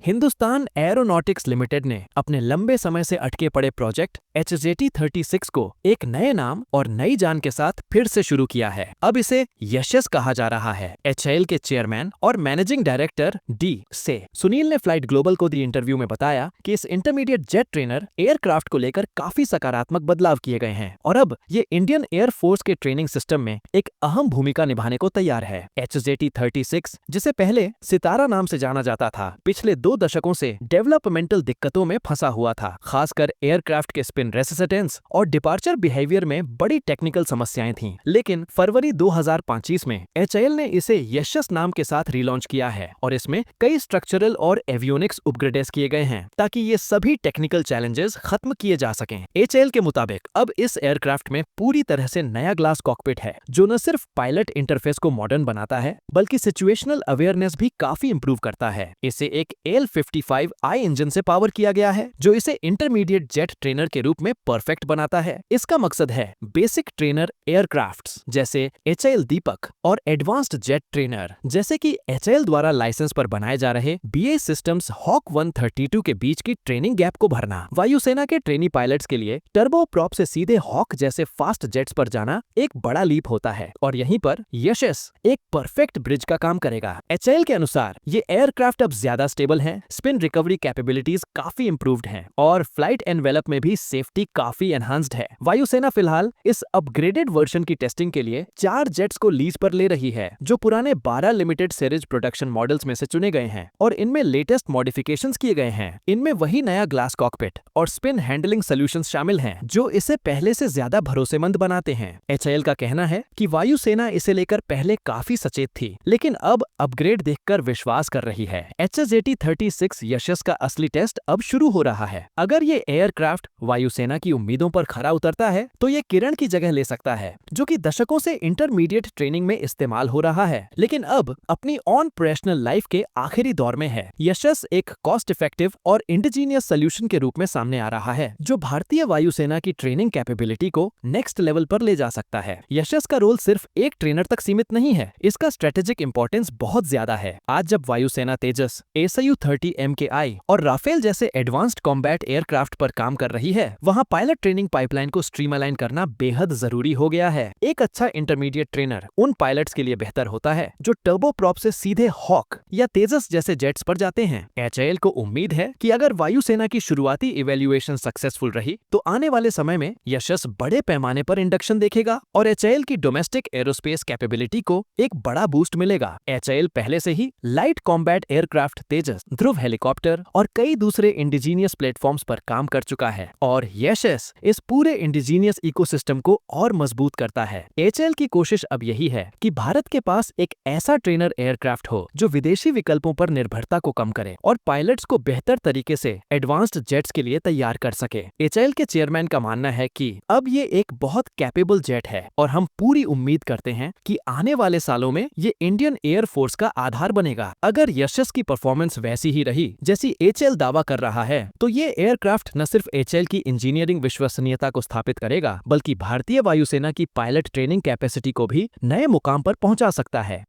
Hindustan aeronautics limited ने अपने लंबे समय से अटके पड़े प्रोजेक्ट HJT-36 को एक नए नाम और नई जान के साथ फिर से शुरू किया है। अब इसे यशस कहा जा रहा है। HAL के चेयरमैन और मैनेजिंग डायरेक्टर डी से सुनील ने फ्लाइट ग्लोबल को दी इंटरव्यू में बताया कि इस इंटरमीडिएट जेट ट्रेनर एयरक्राफ्ट को लेकर काफी सकारात्मक बदलाव किए गए हैं और अब ये इंडियन एयर फोर्स के ट्रेनिंग सिस्टम में एक अहम भूमिका निभाने को तैयार है। HJT-36, जिसे पहले सितारा नाम से जाना जाता था, पिछले 2 दशकों से डेवलपमेंटल दिक्कतों में फंसा हुआ था। खासकर एयरक्राफ्ट के स्पिन रेसिस्टेंस और डिपार्चर बिहेवियर में बड़ी टेक्निकल समस्याएं थीं। लेकिन फरवरी 2025 में HAL ने इसे यशस नाम के साथ रीलॉन्च किया है और इसमें कई स्ट्रक्चरल और एवियोनिक्स अपग्रेड्स किए गए हैं ताकि ये सभी टेक्निकल चैलेंजेस खत्म किए जा सकें। HAL के मुताबिक अब इस एयरक्राफ्ट में पूरी तरह से नया ग्लास कॉकपिट है, जो न सिर्फ पायलट इंटरफेस को मॉडर्न बनाता है बल्कि सिचुएशनल अवेयरनेस भी काफी इंप्रूव करता है। इसे एक AL-55I इंजन से पावर किया गया है, जो इसे इंटरमीडिएट जेट ट्रेनर के रूप में परफेक्ट बनाता है। इसका मकसद है बेसिक ट्रेनर एयरक्राफ्ट्स जैसे HAL दीपक और एडवांस्ड जेट ट्रेनर जैसे कि HAL द्वारा लाइसेंस पर बनाए जा रहे BAE सिस्टम्स हॉक 132 के बीच की ट्रेनिंग गैप को भरना। वायुसेना के ट्रेनी पायलट्स के लिए टर्बो प्रॉप से सीधे हॉक जैसे फास्ट जेट्स पर जाना एक बड़ा लीप होता है और यहीं पर यशस एक परफेक्ट ब्रिज का काम करेगा। HAL के अनुसार ये एयरक्राफ्ट अब ज्यादा स्टेबल हैं, स्पिन रिकवरी कैपेबिलिटीज काफी इंप्रूव्ड हैं और फ्लाइट एनवेलप में भी सेफ्टी काफी एनहांस्ड है। वायुसेना फिलहाल इस अपग्रेडेड वर्जन की टेस्टिंग के लिए 4 जेट्स को लीज पर ले रही है, जो पुराने 12 लिमिटेड सीरीज प्रोडक्शन मॉडल्स में से चुने गए हैं और इनमें लेटेस्ट मॉडिफिकेशंस किए गए हैं। इनमें वही नया ग्लास कॉकपिट और स्पिन हैंडलिंग सॉल्यूशंस शामिल हैं, जो इसे पहले से ज्यादा भरोसेमंद बनाते हैं। HAL का कहना है कि वायुसेना इसे लेकर पहले काफी सचेत थी, लेकिन अब अपग्रेड देखकर विश्वास कर रही है। HJT-36 यशस का असली टेस्ट अब शुरू हो रहा है। अगर ये एयरक्राफ्ट वायुसेना की उम्मीदों पर खरा उतरता है तो ये किरण की जगह ले सकता है, जो कि दशकों से इंटरमीडिएट ट्रेनिंग में इस्तेमाल हो रहा है, लेकिन अब अपनी ऑपरेशनल लाइफ के आखिरी दौर में है। यशस एक कॉस्ट इफेक्टिव और इंडिजीनियस सोल्यूशन के रूप में सामने आ रहा है, जो भारतीय वायुसेना की ट्रेनिंग कैपेबिलिटी को नेक्स्ट लेवल पर ले जा सकता है। यशस का रोल सिर्फ एक ट्रेनर तक सीमित नहीं है, इसका स्ट्रेटेजिक इंपॉर्टेंस बहुत ज्यादा है। आज जब वायुसेना तेजस, ASU-30 MKI और राफेल जैसे एडवांस्ड कॉम्बैट एयरक्राफ्ट पर काम कर रही है, वहां पायलट ट्रेनिंग पाइपलाइन को स्ट्रीमलाइन करना बेहद जरूरी हो गया है। एक अच्छा इंटरमीडिएट ट्रेनर उन पायलट्स के लिए बेहतर होता है जो टर्बो प्रॉप से सीधे हॉक या तेजस जैसे जेट्स पर जाते हैं। HAL को उम्मीद है कि अगर वायुसेना की शुरुआती इवैल्यूएशन सक्सेसफुल रही तो आने वाले समय में यशस बड़े पैमाने पर इंडक्शन देखेगा और HAL की डोमेस्टिक एरोस्पेस कैपेबिलिटी को एक बड़ा बूस्ट मिलेगा। HAL पहले से ही लाइट कॉम्बैट एयरक्राफ्ट तेजस, ध्रुव हेलीकॉप्टर और कई दूसरे इंडिजीनियस प्लेटफॉर्म्स पर काम कर चुका है और यशस इस पूरे इंडिजीनियस इकोसिस्टम को और मजबूत करता है। HAL की कोशिश अब यही है कि भारत के पास एक ऐसा ट्रेनर एयरक्राफ्ट हो जो विदेशी विकल्पों पर निर्भरता को कम करे और पायलट्स को बेहतर तरीके से एडवांस्ड जेट्स के लिए तैयार कर सके। HAL के चेयरमैन का मानना है कि अब ये एक बहुत कैपेबल जेट है और हम पूरी उम्मीद करते हैं कि आने वाले सालों में ये इंडियन एयर फोर्स का आधार बनेगा। अगर यशस की परफॉर्मेंस वैसी ही रही जैसी HAL दावा कर रहा है, तो ये एयरक्राफ्ट न सिर्फ HAL की इंजीनियरिंग विश्वसनीयता को स्थापित करेगा, बल्कि भारतीय वायुसेना की पायलट ट्रेनिंग कैपेसिटी को भी नए मुकाम पर पहुंचा सकता है।